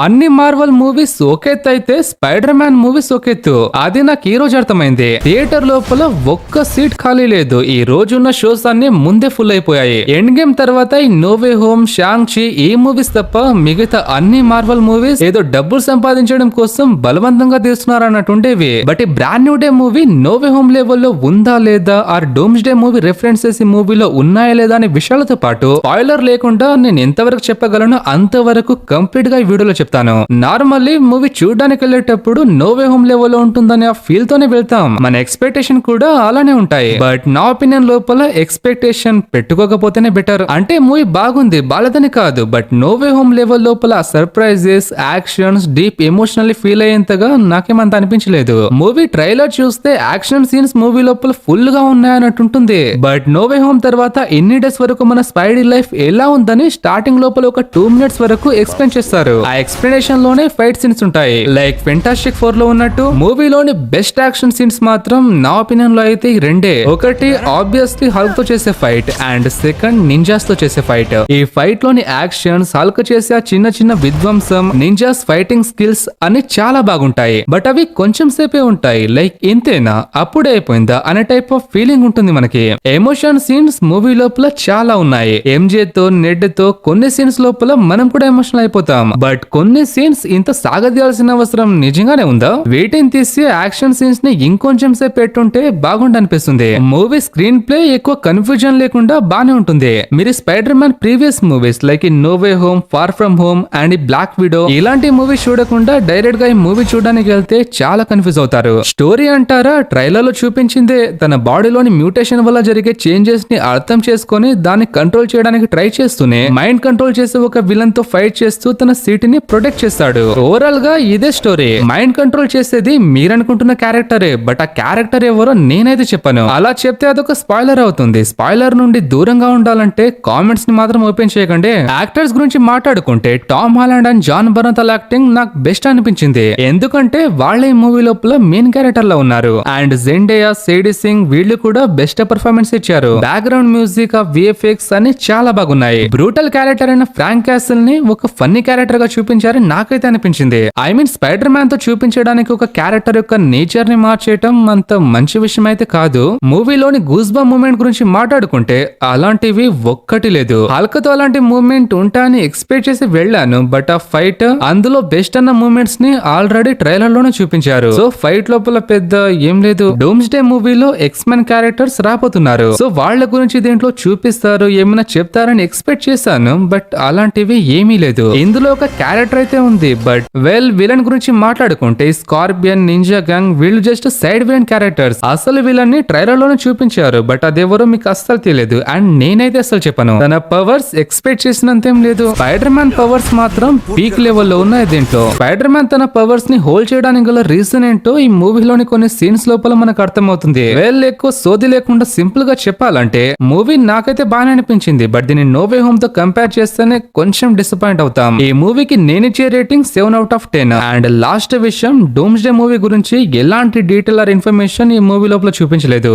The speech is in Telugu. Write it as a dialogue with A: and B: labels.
A: అన్ని మార్వల్ మూవీస్ ఒకెత్తు అయితే స్పైడర్ మ్యాన్ మూవీస్ ఒకెత్తు. అది నాకు ఈ రోజు అర్థమైంది. థియేటర్ లోపల ఒక్క సీట్ ఖాళీ లేదు. ఈ రోజున్న షోస్ అన్ని ముందే ఫుల్ అయిపోయాయి. ఎండ్ గేమ్ తర్వాత ఈ నోవే హోమ్, షాంగ్ చి ఈ మూవీస్ తప్ప మిగతా అన్ని మార్వల్ మూవీస్ ఏదో డబ్బులు సంపాదించడం కోసం బలవంతంగా తీస్తున్నారు అన్నట్టుండేవి. బట్ ఈ Brand New Day movie No Way Home లెవెల్లో ఉందా లేదా, or Doomsday movie references ఈ మూవీలో ఉన్నాయా లేదా అనే విషయాలతో పాటు స్పాయిలర్ లేకుండా నేను ఎంతవరకు చెప్పగలను అంతవరకు కంప్లీట్ గా ఈ వీడియోలో చెప్తాను. నార్మల్లీ మూవీ చూడడానికి వెళ్ళేటప్పుడు నోవే హోమ్ లెవెల్లో ఉంటుందని ఆ ఫీల్ తోనే వెళ్తాం. మన ఎక్స్పెక్టేషన్ కూడా అలానే ఉంటాయి. బట్ నా ఒపీనియన్ లోపల ఎక్స్పెక్టేషన్ పెట్టుకోకపోతేనే బెటర్. అంటే మూవీ బాగుంది, బాలేదని కాదు, బట్ నోవే హోమ్ లెవెల్ లోపల surprises, actions, deep emotionally feel అయ్యేంతగా నాకేమంత అనిపించలేదు. మూవీ ట్రైలర్ చూస్తే యాక్షన్ సీన్స్ మూవీ లోపల ఫుల్ గా ఉన్నాయన్నట్టుంటుంది. బట్ నోవే హోమ్ తర్వాత ఎన్ని డేస్ వరకు మన స్పైడీ లైఫ్ ఎలా ఉందని స్టార్టింగ్ లోపల ఒక 2 minutes వరకు ఎక్స్ప్లెయిన్ చేస్తారు. ఆ ఎక్స్ప్లెనేషన్ లోనే ఫైట్ సీన్స్ ఉంటాయి. లైక్ ఫెంటాస్టిక్ 4 లో ఉన్నట్టు మూవీలోని బెస్ట్ యాక్షన్ సీన్స్ మాత్రం నా ఒపీనియన్ లో అయితే రెండే. ఒకటి ఆబ్వియస్లీ హల్క్ తో చేసే ఫైట్, అండ్ సెకండ్ నింజాస్ తో చేసే ఫైట్. ఈ ఫైట్ లోని యాక్షన్స్, హల్క్ చేసే చిన్న చిన్న విధ్వంసం, నింజాస్ ఫైటింగ్ స్కిల్స్ అన్ని చాలా బాగుంటాయి. బట్ అవి కొంచెం సేపే ఉంటాయి. లైక్ ఇంతేనా, అప్పుడే అయిపోయిందా అనే టైప్ ఆఫ్ ఫీలింగ్ ఉంటుంది మనకి. ఎమోషన్ సీన్స్ మూవీ లోపల చాలా ఉన్నాయి. ఎంజే తో, నెడ్ తో కొన్ని సీన్స్ లోపల మనం కూడా ఎమోషనల్ అయిపోతాం. బట్ కొన్ని సీన్స్ ఇంత సాగదీయాల్సిన అవసరం నిజంగానే ఉందా? వీటిని తీసి యాక్షన్ సీన్స్ ని ఇంకొంచెం సేపు పెట్టుంటే బాగుండనిపిస్తుంది. మూవీ స్క్రీన్ ప్లే ఎక్కువ కన్ఫ్యూజన్ లేకుండా బానే ఉంటుంది. మీరు Spider Man previous movies like ఈ No Way Home, Far From Home and ఈ బ్లాక్ విడో ఇలాంటి మూవీస్ చూడకుండా డైరెక్ట్ గా ఈ మూవీ చూడడానికి వెళ్తే చాలా కన్ఫ్యూజ్ అవుతారు. స్టోరీ అంటారా, ట్రైలర్ లో చూపించిందే తన బాడీలోని మ్యూటేషన్ వల్ల జరిగే చేంజెస్ ని అర్థం చేసుకొని దాన్ని కంట్రోల్ చేయడానికి ట్రై చేస్తూనే మైండ్ కంట్రోల్ చేసే ఒక విలన్ తో ఫైట్ చేస్తూ తన సిటీని ప్రొటెక్ట్ చేస్తాడు. ఓవరాల్ గా ఇదే స్టోరీ. మైండ్ కంట్రోల్ చేసేది మీరనుకుంటున్న క్యారెక్టరే, బట్ ఆ క్యారెక్టర్ ఎవరో నేనైతే చెప్పను. అలా చెప్తే అదొక స్పాయిలర్ అవుతుంది. స్పాయిలర్ నుండి దూరంగా ఉండాలంటే కామెంట్స్ ని మాత్రం ఓపెన్ చేయకండి. యాక్టర్స్ గురించి మాట్లాడుకుంటే Tom Holland and Jon Bernthal acting నాకు బెస్ట్ అనిపించింది. ఎందుకంటే వాళ్ళే ఈ మూవీ లోపల మెయిన్ క్యారెక్టర్ లో ఉన్నారు. అండ్ జెండేయా, సేడీ సింగ్ వీళ్ళు కూడా బెస్ట్ పర్ఫార్మెన్స్ ఇచ్చారు. బ్యాక్గ్రౌండ్ మ్యూజిక్, విఎఫ్ఎక్స్ అన్ని చాలా బాగున్నాయి. బ్రూటల్ క్యారెక్టర్ అయిన ఫ్రాంక్ క్యాసిల్ ని ఒక ఫన్నీ క్యారెక్టర్ గా చూపించారని నాకైతే అనిపించింది. ఐ మీన్ స్పైడర్ మ్యాన్ తో చూపించడానికి ఒక క్యారెక్టర్ యొక్క నేచర్ ని మార్చేయటం అంత మంచి విషయం అయితే కాదు. మూవీలోని గూస్ బమ్ మూమెంట్ గురించి మాట్లాడుకుంటే అలాంటివి ఒక్కటి లేదు. హల్క్ తో అలాంటి మూమెంట్ ఉంటాయని ఎక్స్పెక్ట్ చేసి వెళ్ళాను. బట్ ఆ ఫైట్ అందులో బెస్ట్ అన్న మూమెంట్స్ ని ఆల్రెడీ ట్రైలర్ లోనే చూపించారు. సో ఫైట్ లోపల పెద్ద ఏం లేదు. డూమ్స్ డే మూవీలో ఎక్స్మెన్ క్యారెక్టర్స్ రాబోతున్నారు. సో వాళ్ళ గురించి దీంట్లో చూపిస్తారు, ఏమైనా చెప్తారని ఎక్స్పెక్ట్ చేశాను. బట్ అలాంటివి ఏమీ లేదు. ఇందులో ఒక క్యారెక్టర్ అయితే ఉంది. బట్ విలన్ గురించి మాట్లాడుకుంటే స్కార్పియన్, నింజా గ్యాంగ్ వీళ్ళు జస్ట్ సైడ్ విలన్ క్యారెక్టర్స్. అసలు విలన్ ని ట్రైలర్ లోనే చూపించారు. బట్ అదెవరో మీకు అస్సలు తెలియదు. అండ్ నేనైతే అసలు చెప్పను. తన పవర్స్ ఎక్స్పెక్ట్ చేసినంతేం లేదు. స్పైడర్ మ్యాన్ పవర్స్ మాత్రం పీక్ లెవెల్లో ఉన్నాయి దీంట్లో. స్పైడర్ మ్యాన్ తన పవర్స్ ని హోల్డ్ చేయడానికి గల రీజన్ ఏంటో ఈ మూవీలోని కొన్ని సీన్స్ లోపల మనకు అర్థమవుతుంది. ఎక్కువ సోది లేకుండా సింపుల్ గా చెప్పాలంటే మూవీ నాకైతే బాగా అనిపించింది. బట్ దీన్ని నోవే హోమ్ తో కంపేర్ చేస్తేనే కొంచెం డిసప్పాయింట్ అవుతాం. ఈ మూవీకి నేనిచ్చే రేటింగ్ 7/10. అండ్ లాస్ట్ విషయం, డూమ్స్ డే మూవీ గురించి ఎలాంటి డీటెయిల్ ఆర్ ఇన్ఫర్మేషన్ ఈ మూవీ లోపల చూపించలేదు.